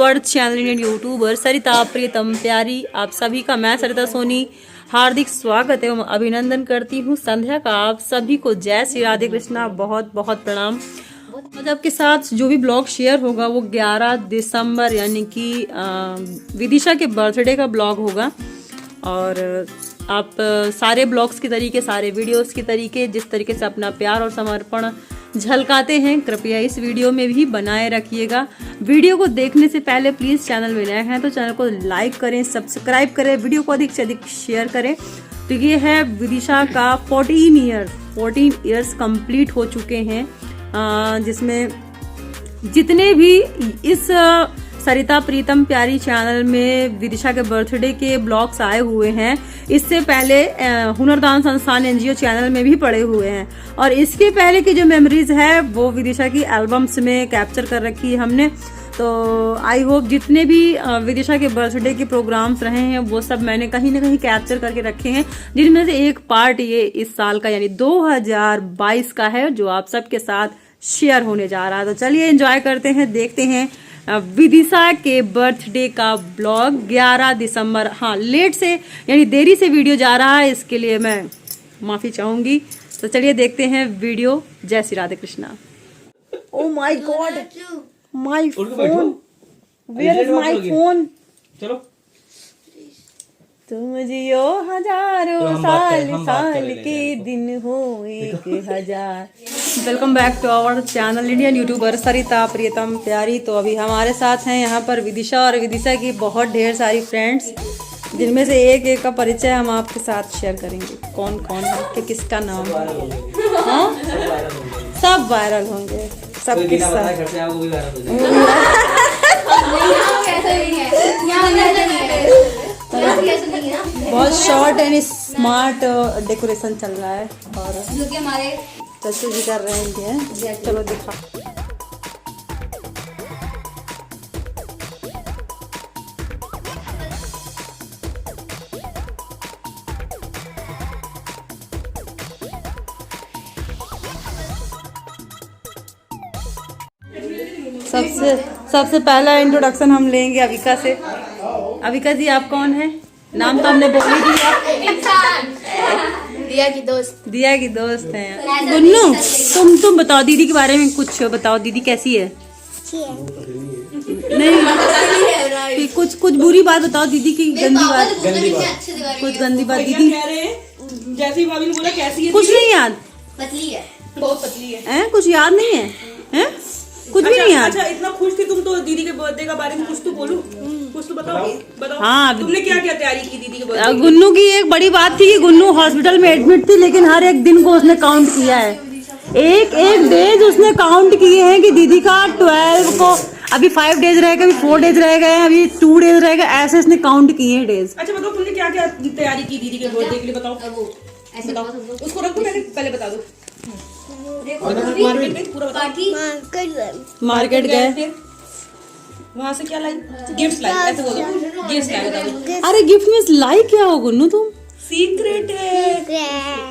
Our channel Indian YouTuber Sarita Pritam प्यारी। आप सभी का मैं सरिता सोनी हार्दिक स्वागत एवं अभिनंदन करती हूँ। संध्या का आप सभी को जय श्री राधे कृष्णा, बहुत बहुत प्रणाम। आज आपके साथ जो भी ब्लॉग शेयर होगा वो 11 दिसंबर यानी कि विदिशा के बर्थडे का ब्लॉग होगा। और आप सारे ब्लॉग्स की तरीके, सारे वीडियोस की तरीके, जिस तरीके से अपना प्यार और समर्पण झलकाते हैं, कृपया इस वीडियो में भी बनाए रखिएगा। वीडियो को देखने से पहले प्लीज़ चैनल में नए हैं तो चैनल को लाइक करें, सब्सक्राइब करें, वीडियो को अधिक से अधिक शेयर करें। तो ये है विदिशा का 14 ईयर्स कंप्लीट हो चुके हैं, जिसमें जितने भी इस सरिता प्रीतम प्यारी चैनल में विदिशा के बर्थडे के ब्लॉग्स आए हुए हैं, इससे पहले हुनरदान संस्थान एनजीओ चैनल में भी पड़े हुए हैं। और इसके पहले की जो मेमोरीज है वो विदिशा की एल्बम्स में कैप्चर कर रखी है हमने। तो आई होप जितने भी विदिशा के बर्थडे के प्रोग्राम्स रहे हैं वो सब मैंने कहीं ना कहीं कैप्चर करके रखे हैं, जिनमें से एक पार्ट ये इस साल का यानी 2022 का है जो आप सबके साथ शेयर होने जा रहा है। तो चलिए एंजॉय करते हैं, देखते हैं विदिशा के बर्थडे का ब्लॉग 11 दिसंबर। हाँ, लेट से यानी देरी से वीडियो जा रहा है, इसके लिए मैं माफी चाहूंगी। तो चलिए देखते हैं वीडियो। जय Shri Radhe Krishna. Oh my god, my phone, where is my phone? चलो तुम जियो हजारों साल, साल के दिन हो 1000। Welcome back to our channel Indian YouTuber Sarita Pritam प्यारी। तो अभी हमारे साथ हैं यहाँ पर विदिशा और विदिशा की बहुत ढेर सारी फ्रेंड्स, जिनमें से एक एक का परिचय हम आपके साथ शेयर करेंगे। कौन कौन है, कि किसका नाम है? हाँ, सब वायरल होंगे, सब किस्सा। बहुत शॉर्ट एंड स्मार्ट डेकोरेशन चल रहा है और जो कि हमारे चचू जी कर रहे हैं। चलो दिखा। सबसे पहला इंट्रोडक्शन हम लेंगे अविका से। अविका जी, आप कौन है? नाम तो हमने बोल ही दिया। दिया की दोस्त। दिया की दोस्त हैं। गुन्नू, तुम बताओ दीदी के बारे में कुछ बताओ। दीदी कैसी है? नहीं, कुछ बुरी बात बताओ दीदी की, गंदी बात, कुछ गंदी बात। दीदी जैसी भाभी ने बोला कैसी है? कुछ नहीं याद? पतली है, बहुत पतली है। कुछ याद नहीं है? हैं? कुछ भी नहीं याद? अच्छा, इतना खुश थी तुम तो दीदी के बर्थडे के बारे में कुछ तो बोलो, कुछ तो बताओ। हाँ, तुमने क्या क्या तैयारी की दीदी के बर्थडे? गुन्नू की एक बड़ी बात थी कि गुन्नू हॉस्पिटल में एडमिट थी, लेकिन हर एक दिन को उसने काउंट किया है। एक डेज उसने काउंट किए हैं कि दीदी का 12 को अभी 5 डेज रहेगा, अभी 4 डेज रह गए, अभी 2 डेज रहेगा, ऐसे इसने काउंट किए हैं डेज। अच्छा बताओ, तुमने क्या क्या तैयारी की दीदी के बर्थडे के लिए? बताओ। ऐसे उसको रखो, पहले बता दो। मार्केट गए, वहाँ से क्या लाई? गिफ्ट लाई, ऐसे बोलो। गिफ्ट लाई, बता दो। अरे गिफ्ट में लाई क्या हो गुन्नू? तुम सीक्रेट है।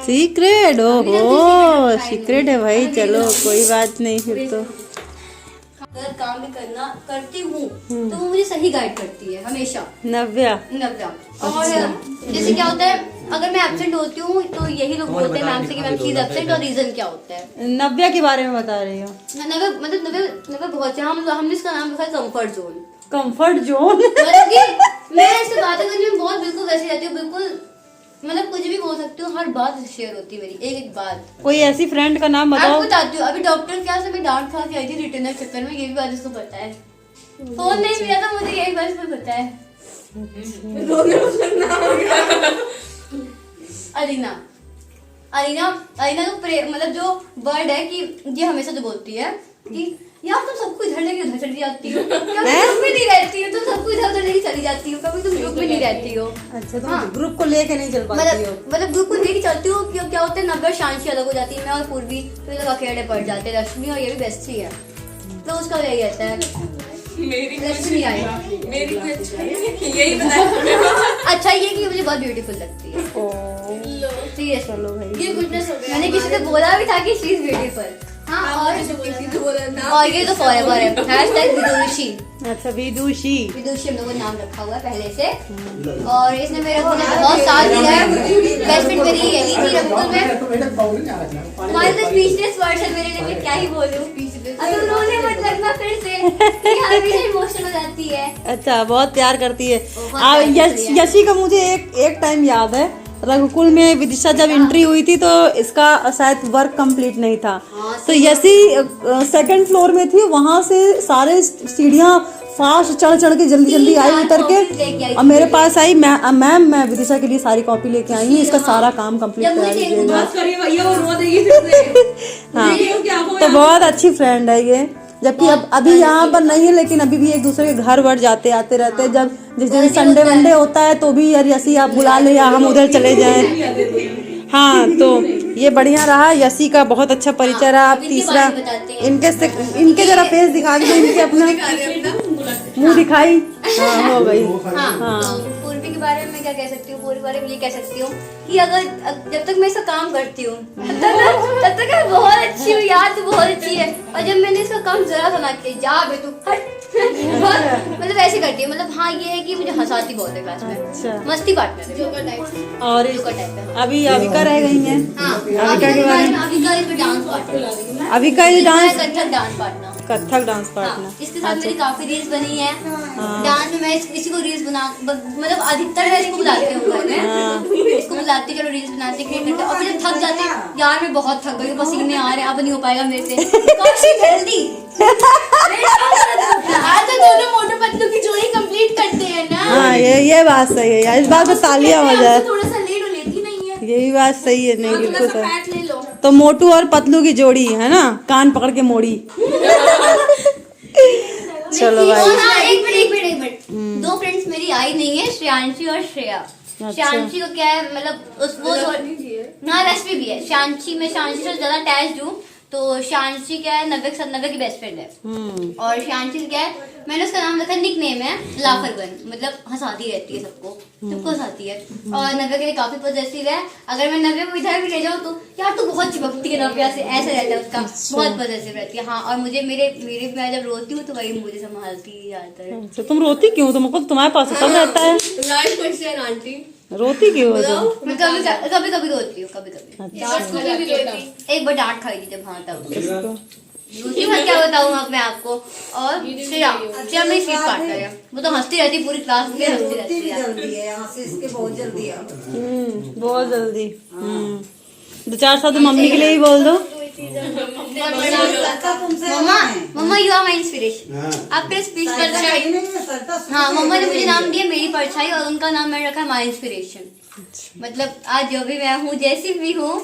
सीक्रेट? ओहो, सीक्रेट है भाई। चलो कोई बात नहीं, फिर तो अगर काम भी करती हूँ तो वो मुझे सही गाइड करती है हमेशा। नव्या। और जैसे क्या होता है, अगर मैं एब्सेंट होती हूँ तो यही लोग बोलते हैं मैम से कि मैम शी इज एब्सेंट, और रीजन क्या होता है। नव्या के बारे में बता रही हो? नव्या बहुत हमने इसका नाम रखा है कंफर्ट जोन। Comfort zone? मतलब कि मैं इससे बातें करने में बहुत बिल्कुल वैसे रहती हूँ, बिल्कुल मतलब कुछ भी बोल सकती हूँ, हर बात शेयर होती है मेरी, एक बात। कोई ऐसी फ्रेंड का नाम बताओ। आपको बताती हूँ, अभी डॉक्टर क्या से मैं डांट खा के आई थी रिटर्न के चक्कर में, ये भी बात इसको पता है। फोन नहीं मिला था मुझे, यही बात इसको पता है। अलीना तो मतलब जो वर्ड है कि ये हमेशा जो बोलती है कि यार तुम सबको इधर लेके उधर चली जाती हो, कभी ग्रुप में नहीं रहती हो, तुम सबको इधर उधर लेके चली जाती हो, कभी तुम ग्रुप में नहीं रहती हो। अच्छा, तुम ग्रुप को लेके नहीं चल पाती हो? मतलब ग्रुप को लेके चलती हो, क्या होता है, नब्बे शांति अलग हो जाती है, मैं और पूर्वी तो ये लोग अकेले पड़ जाते हैं। रश्मि और ये भी बेस्ट ही है, तो उसका यही रहता है। मेरी रश्मि आई, मेरी यही बताया। अच्छा ये कि मुझे बहुत ब्यूटीफुल लगती है। सीरियस, चलो भाई, ये गुडनेस हो गया। मैंने किसी से बोला भी था कि शी इज ब्यूटीफुल। हाँ, और ये तो फॉरएवर है, हैशटैग विदुषी। अच्छा विदुषी। विदुषी हम लोगों ने नाम रखा हुआ है पहले से। और इसने मुझे बहुत साथ दिया है। बेस्ट फ्रेंड मेरी यही थी रंगपुर में। हमारे तो स्पीचलेस वर्ड्स है मेरे लिए, मैं क्या ही बोलूं। अब उन्होंने मत लगना फिर से, ये हमेशा इमोशनल हो जाती है। अच्छा बहुत प्यार करती है। प्यार करती है। यशी का मुझे एक टाइम याद है, रघुकुल में विदिशा जब एंट्री हुई थी तो इसका शायद वर्क कंप्लीट नहीं था, तो यशी सेकंड फ्लोर में थी, वहां से सारे सीढ़ियां फास्ट चढ़ चढ़ के जल्दी जल्दी आई उतर के और मेरे पास आई। मैम मैं विदिशा के लिए सारी कॉपी लेके आई हूँ, इसका सारा काम कंप्लीट करा दीजिएगा। बस करिए भैया, वो रो देगी फिर से। हाँ ये क्या हो तो बहुत अच्छी फ्रेंड है ये, जबकि अब अभी यहाँ पर नहीं है, लेकिन अभी भी एक दूसरे के घर वर जाते आते रहते हैं। जब जिस दिन संडे वनडे होता है तो भी यार यसी आप बुला ले या हम उधर चले जाएं। हाँ तो ये बढ़िया रहा, यसी का बहुत अच्छा परिचय रहा। आप तीसरा इनके जरा फेस दिखा दीजिए, इनके अपना मुंह दिखाई। हाँ हो गई। हाँ तो पूर्वी के बारे में क्या कह सकती हूँ, पूर्वी के बारे में ये कह सकती हूँ कि अगर जब तक मैं इसका काम करती हूँ तब तक मैं बहुत अच्छी हूँ, याद तो बहुत अच्छी है। और जब मैंने इसका काम जरा सा ना किया, जा बे तू हट, मतलब ऐसे करती है। मतलब हाँ ये है कि मुझे हंसाती बहुत है क्लास में। अच्छा मस्ती पार्टनर है, जोकर टाइप। और जोकर टाइप है। अभी अविका रह गई है। हाँ अविका के बारे में, अविका इस पे डांस पार्टनर, अविका ये dance Kathak dance partner. Kathak dance हाँ, पार्टनर। इसके साथ मेरी काफी रील्स बनी है। डांस में मैं इसी को रील्स बना, मतलब अधिकतर मैं इसको बुलाती हूँ घर में। इसको बुलाती हूँ, चलो रील्स बनाते क्रिएट करते। और फिर जब थक जाते हैं, यार मैं बहुत थक गई, पसीने आ रहे हैं, अब नहीं हो पाएगा मेरे से। कौशिक हेल्दी आज तो दोनों मोटू पतलू की जोड़ी कंप्लीट करते हैं ना। हाँ ये बात सही है यार, इस बात पे तालियां हो जाए। थोड़ा सा लेट हो लेती नहीं है, यही बात सही है। नहीं बिल्कुल थोड़ा सा सही। फैट ले लो। तो मोटू और पतलू की जोड़ी है ना, कान पकड़ के मोड़ी। चलो भाई। और हाँ एक मिनट दो फ्रेंड्स मेरी आई नहीं है, श्रेयांशी और श्रेया। श्रेयांशी को क्या है, मतलब वो हाँ रश्मि भी है। श्रेयांशी में श्रेयांशी से ज्यादा अटैच्ड हूँ, तो श्रेयांशी क्या है नव्य की बेस्ट फ्रेंड है। और श्रेयांशी क्या है, मैंने उसका नाम रखा, निक नेम है लाफरवन, मतलब हंसाती रहती है सबको हंसाती है। और नव्य के लिए काफी पॉजिटिव है। अगर मैं नव्य को इधर भी ले जाऊँ तो यार तू बहुत चिपकती है नव्या से, ऐसा रहता है उसका, बहुत पॉजिटिव रहती है। हाँ और मुझे मेरे मैं जब रोती हूँ तो वही मुझे संभालती है ज्यादातर। अच्छा तुम रोती क्यों? तुमको तुम्हारे पास सब रहता है, नाइस क्वेश्चन आंटी। रोती क्यों हो तुम? मैं कभी रोती हूँ, कभी अच्छा एक बार डांट खाई थी जब, हाँ तब दूसरी बात क्या बताऊँ अब मैं आपको। और श्रेया मेरी स्वीट पार्टनर है, वो तो हंसती रहती है पूरी क्लास में, हंसती रहती है। जल्दी है यहाँ से, इसके बहुत जल्दी है। बहुत जल्दी। दो चार साल तो मम्मी के लिए ही बोल दो। मम्मा यू आर माई इंस्पिरेशन। आपके स्पीच पर हाँ मम्मा ने मुझे नाम दिया मेरी परछाई, और उनका नाम मैंने रखा माई इंस्पिरेशन। मतलब आज जो भी मैं हूँ, जैसी भी हूँ,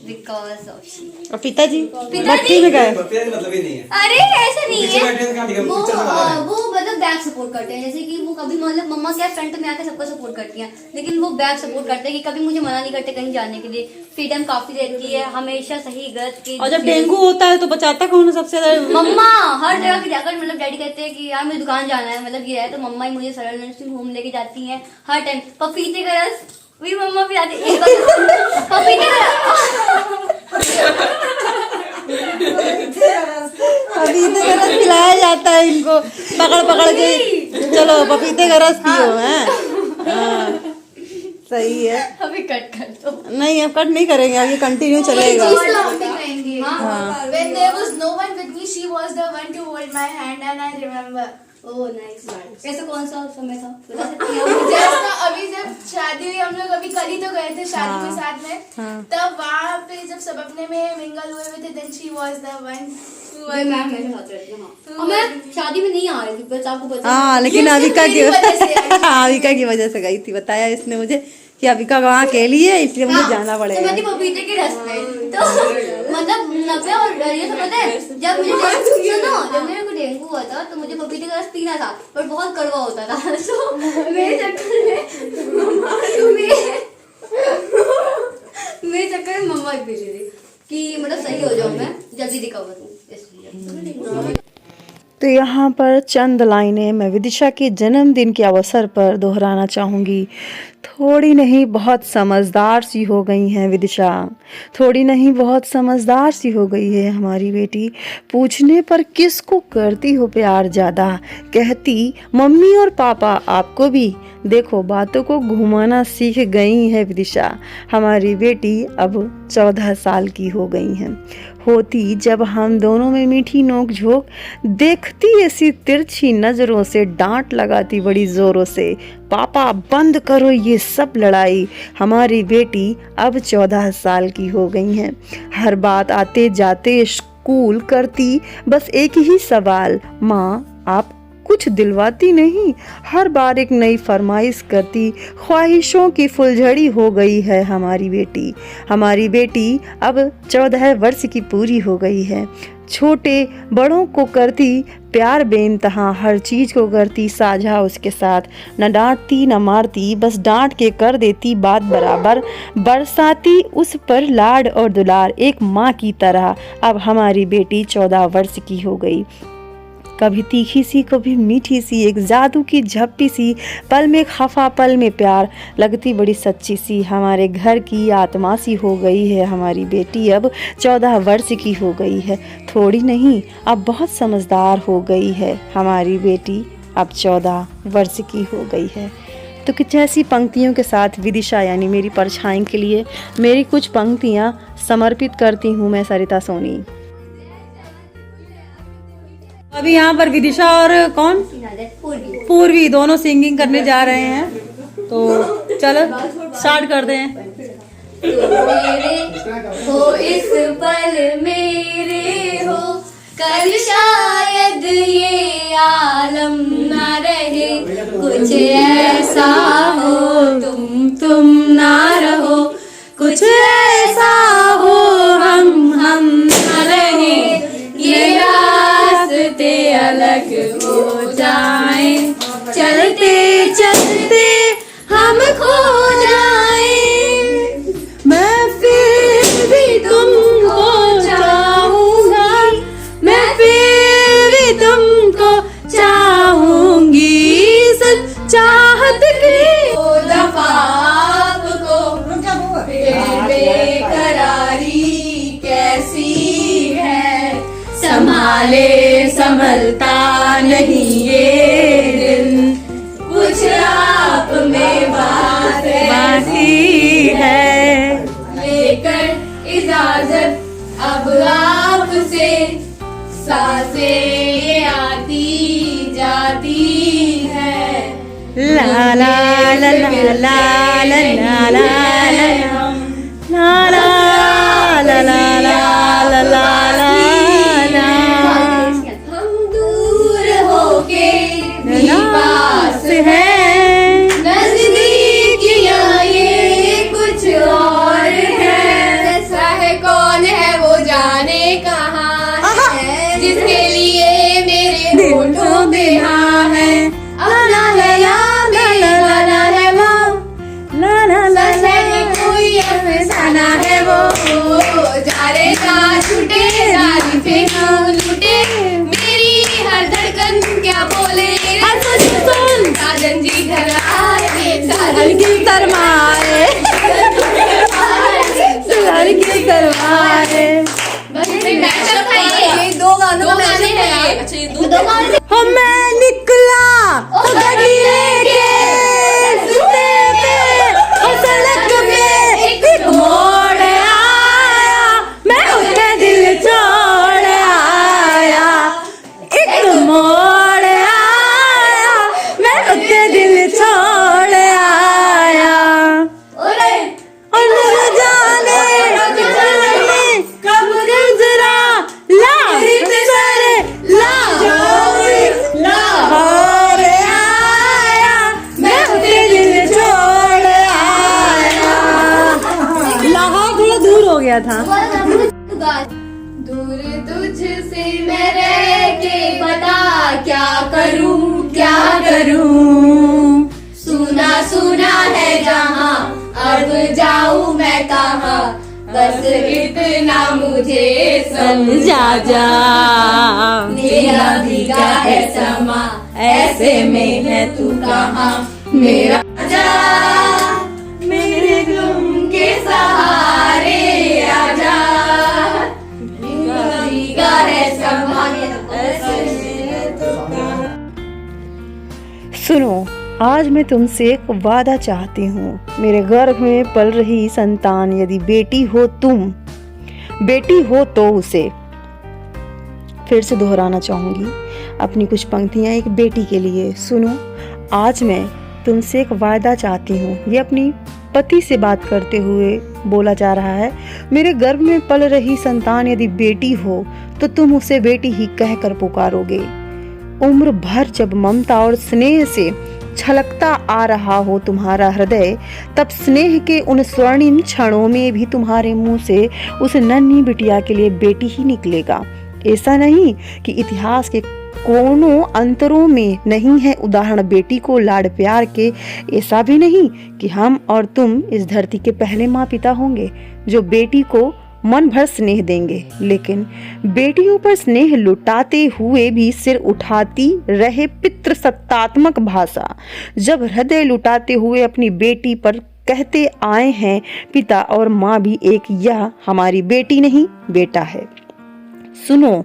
बिकॉज ऑफ शी। और पिताजी भक्ति में गए? मतलब ही नहीं है। अरे ऐसा नहीं पीछे बैठे हैं तो है, कहाँ दिखा- वो पिक्चर बना रहे हैं। वो मतलब बैक सपोर्ट करते हैं। जैसे कि वो कभी मतलब मम्मा क्या फ्रंट में आके सबको सपोर्ट करती हैं, लेकिन वो बैक सपोर्ट करते हैं कि कभी मुझे मना नहीं करते कहीं जाने के लिए। फ्रीडम काफी रहती है, हमेशा सही गलत की। और जब डेंगू होता है तो बचाता कौन है सबसे ज्यादा? मम्मा हर जगह की जाकर, मतलब डैडी कहते हैं कि यार मुझे दुकान जाना है, मतलब ये है, तो मम्मा ही मुझे सरल नर्सिंग होम लेके जाती हैं हर टाइम। पपीते का रस भी मम्मा पिलाती है। पपीते का पपीते का रस पिलाया जाता है इनको, पकड़ के चलो पपीते का रस पियो। है सही है। अभी कट कर दो। नहीं अब कट नहीं करेंगे, अब ये कंटिन्यू चलेगा। When there was no one with me, she was the one to hold my hand, and I remember. Oh nice. ऐसा कौन सा समय था बता सकती हैं? Just now, अभी जब शादी हुई, हम लोग अभी कल ही तो गए थे शादी के साथ में, तब वहाँ पे जब सब अपने में मिंगल हुए हुए थे, then she was the one. Ma'am मेरे साथ रहती है। हाँ और मैं शादी में नहीं आ रही थी, बस आपको पता है। हाँ लेकिन ये सिर्फ अविका की मेरी वजह से आई। अविका की वजह से गई थी, बताया इसने मुझे कि अविका वहाँ अकेली है इसलिए मुझे जाना तो मैं पड़ेगा। थी पपीते के रस में, तो मतलब नब्बे और ये सब पता है, जब मेरे को डेंगू हुआ था तो मुझे पपीते का रस पीना था, पर बहुत कड़वा होता था। तो मेरे चक्कर में मम्मा ही पी रही थी कि मतलब सही हो जाऊं मैं, जल्दी रिकवर हूँ इसलिए। तो तो यहाँ पर चंद लाइनें मैं विदिशा के जन्मदिन के अवसर पर दोहराना चाहूँगी। थोड़ी नहीं बहुत समझदार सी हो गई हैं विदिशा, थोड़ी नहीं बहुत समझदार सी हो गई है हमारी बेटी। पूछने पर किसको करती हो प्यार ज़्यादा, कहती मम्मी और पापा आपको भी। देखो बातों को घुमाना सीख गई है विदिशा। हमारी बेटी अब 14 साल की हो गई हैं। होती जब हम दोनों में मीठी नोक झोंक, देखती ऐसी तिरछी नज़रों से, डांट लगाती बड़ी ज़ोरों से, पापा बंद करो ये सब लड़ाई। हमारी बेटी अब 14 साल की हो गई हैं। हर बात आते जाते स्कूल करती बस एक ही सवाल, माँ आप कुछ दिलवाती नहीं। हर बार एक नई फरमाइश करती, ख्वाहिशों की फुलझड़ी हो गई है हमारी बेटी। हमारी बेटी अब 14 वर्ष की पूरी हो गई है। छोटे बड़ों को करती प्यार बेइंतहा, हर चीज़ को करती साझा उसके साथ। न डांटती न मारती, बस डांट के कर देती बात बराबर। बरसाती उस पर लाड और दुलार एक माँ की तरह। अब हमारी बेटी 14 वर्ष की हो गई। कभी तीखी सी कभी मीठी सी, एक जादू की झप्पी सी, पल में खफा पल में प्यार, लगती बड़ी सच्ची सी। हमारे घर की आत्मा सी हो गई है हमारी बेटी। अब 14 वर्ष की हो गई है। थोड़ी नहीं अब बहुत समझदार हो गई है हमारी बेटी। अब 14 वर्ष की हो गई है। तो कुछ ऐसी पंक्तियों के साथ विदिशा यानी मेरी परछाई के लिए मेरी कुछ पंक्तियाँ समर्पित करती हूँ मैं सरिता सोनी। अभी यहाँ पर विदिशा और कौन पूर्वी दोनों सिंगिंग करने जा रहे हैं, तो चलो स्टार्ट करते हैं। मेरे हो इस पल मेरे हो, कल शायद ये आलम ना रहे। कुछ ऐसा हो तुम ना रहो, कुछ ऐसा हो हम ना रहे। ये रास्ते अलग हो जाए, चलते चलते हम खो जाए। मैं फिर भी तुमको चाहूंगा, मैं फिर भी तुमको चाहूंगी। सच चाहत की दफा आपको बेकरारी कैसी है, संभाले संभलता नहीं ये दिल। कुछ आप में बात ऐसी है, लेकर इजाजत अब आपसे, सांसें ये आती जाती है। ला ला ला ला ला ला ला ला ला ला ला ला। हम दूर होके भी पास है, नजदीकियां ये कुछ और है। ऐसा है कौन है वो जाने कहाँ है, जिसके लिए मेरे होठों पे हाँ है। अपना है या बेगाना है वो, ला ला ला सच है कोई अफसाना है वो। जारे का छूटे तारीफे क्यों लूटे, मेरी हर धड़कन क्या बोले। साजन जी घर आए, साजन की तरमाए, साजन की तरमाए। बस मैशअप है ये, दो गानों है। अच्छा ये दो गाने हो मैं निकला हो गाड़ी लेके रास्ते पे, हो सड़क पे एक मोड़ आया, मैं उसका दिल छोड़ आया। एक मोड़ आया, मैं उसका दिल छोड़ आया। और न जाने कब गुजरा लाहिर सरे लाहौर आया, मैं उसके दिल छोड़ आया। लाहौर थोड़ा दूर हो गया था। दूर तुझसे मैं रह के बता क्या करूं क्या करूं। सुना सुना है जहां, अब जाऊं मैं कहां। बस इतना ना मुझे समझा जा, मेरा भीगा है समा, ऐसे में है तू कहाँ मेरा जा, मेरे गम के सहारे आजा, मेरा भीगा है समा, ऐसे में है तू कहाँ। सुनो, आज मैं तुमसे एक वादा चाहती हूँ। मेरे गर्भ में पल रही संतान यदि बेटी हो तुम, बेटी हो तो उसे फिर से दोहराना चाहूंगी अपनी कुछ पंक्तियां एक बेटी के लिए। सुनो, आज मैं तुमसे एक वादा चाहती हूँ। ये अपनी पति से बात करते हुए बोला जा रहा है। मेरे गर्भ में पल रही संतान यदि बेटी हो तो तुम उसे बेटी ही कहकर पुकारोगे। उम्र भर जब ममता और स्नेह से छलकता आ रहा हो तुम्हारा हृदय, तब स्नेह के उन स्वर्णिम क्षणों में भी तुम्हारे मुंह से उस नन्ही बिटिया के लिए बेटी ही निकलेगा। ऐसा नहीं कि इतिहास के कोनों अंतरों में नहीं है उदाहरण बेटी को लाड प्यार के। ऐसा भी नहीं कि हम और तुम इस धरती के पहले माँ पिता होंगे जो बेटी को मन भर स्नेह देंगे, लेकिन बेटियों पर स्नेह लुटाते हुए भी सिर उठाती रहे पितृसत्तात्मक भाषा। जब हृदय लुटाते हुए अपनी बेटी पर कहते आए हैं पिता और माँ भी एक, यह हमारी बेटी नहीं बेटा है। सुनो,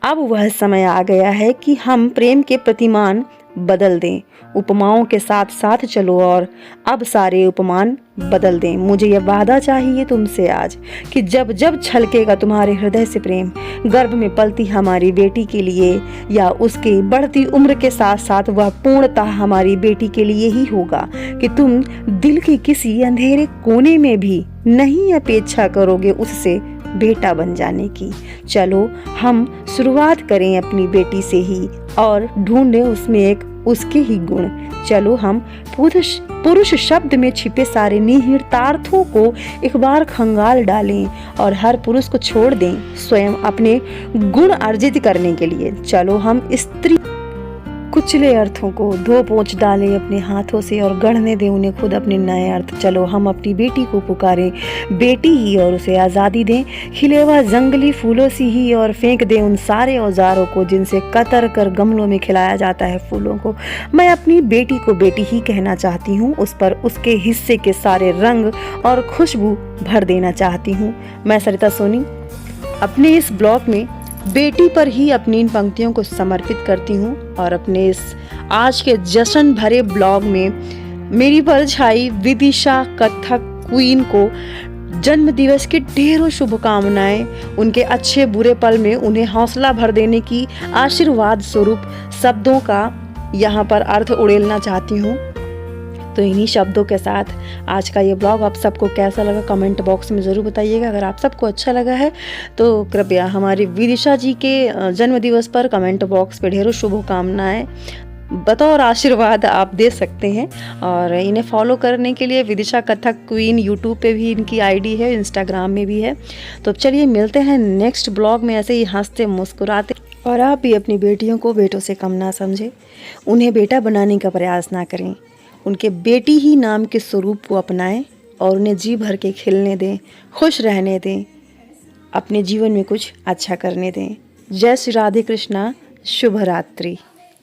अब वह समय आ गया है कि हम प्रेम के प्रतिमान बदल दें। उपमाओं के साथ साथ चलो और अब सारे उपमान बदल दें। मुझे यह वादा चाहिए तुमसे आज कि जब जब छलकेगा तुम्हारे हृदय से प्रेम, गर्भ में पलती हमारी बेटी के लिए या उसके बढ़ती उम्र के साथ साथ वह पूर्णतः हमारी बेटी के लिए ही होगा, कि तुम दिल के किसी अंधेरे कोने में भी नहीं अपेक्षा करोगे उससे बेटा बन जाने की। चलो हम शुरुआत करें अपनी बेटी से ही और ढूंढें उसमें एक उसके ही गुण। चलो हम पुरुष शब्द में छिपे सारे निहितार्थों को एक बार खंगाल डालें और हर पुरुष को छोड़ दें स्वयं अपने गुण अर्जित करने के लिए। चलो हम स्त्री कुचले अर्थों को धो पोंछ डालें अपने हाथों से और गढ़ने दें उन्हें खुद अपने नए अर्थ। चलो हम अपनी बेटी को पुकारें बेटी ही और उसे आज़ादी दें, खिले हुए जंगली फूलों सी ही, और फेंक दें उन सारे औजारों को जिनसे कतर कर गमलों में खिलाया जाता है फूलों को। मैं अपनी बेटी को बेटी ही कहना चाहती हूँ, उस पर उसके हिस्से के सारे रंग और खुशबू भर देना चाहती हूँ। मैं सरिता सोनी अपने इस ब्लॉग में बेटी पर ही अपनी इन पंक्तियों को समर्पित करती हूँ और अपने इस आज के जश्न भरे ब्लॉग में मेरी परछाई विदिशा कथक क्वीन को जन्म दिवस की ढेरों शुभकामनाएं। उनके अच्छे बुरे पल में उन्हें हौसला भर देने की आशीर्वाद स्वरूप शब्दों का यहाँ पर अर्थ उड़ेलना चाहती हूँ। तो इन्हीं शब्दों के साथ आज का ये ब्लॉग आप सबको कैसा लगा कमेंट बॉक्स में ज़रूर बताइएगा। अगर आप सबको अच्छा लगा है तो कृपया हमारी विदिशा जी के जन्म दिवस पर कमेंट बॉक्स पे ढेरों शुभकामनाएं बतौर आशीर्वाद आप दे सकते हैं। और इन्हें फॉलो करने के लिए विदिशा कथक क्वीन यूट्यूब पे भी इनकी आईडी है, इंस्टाग्राम में भी है। तो चलिए मिलते हैं नेक्स्ट ब्लॉग में ऐसे ही हंसते मुस्कुराते। और आप भी अपनी बेटियों को बेटों से कम ना समझें, उन्हें बेटा बनाने का प्रयास ना करें, उनके बेटी ही नाम के स्वरूप को अपनाएं और उन्हें जी भर के खिलने दें, खुश रहने दें, अपने जीवन में कुछ अच्छा करने दें। जय श्री राधे कृष्णा, शुभ रात्रि।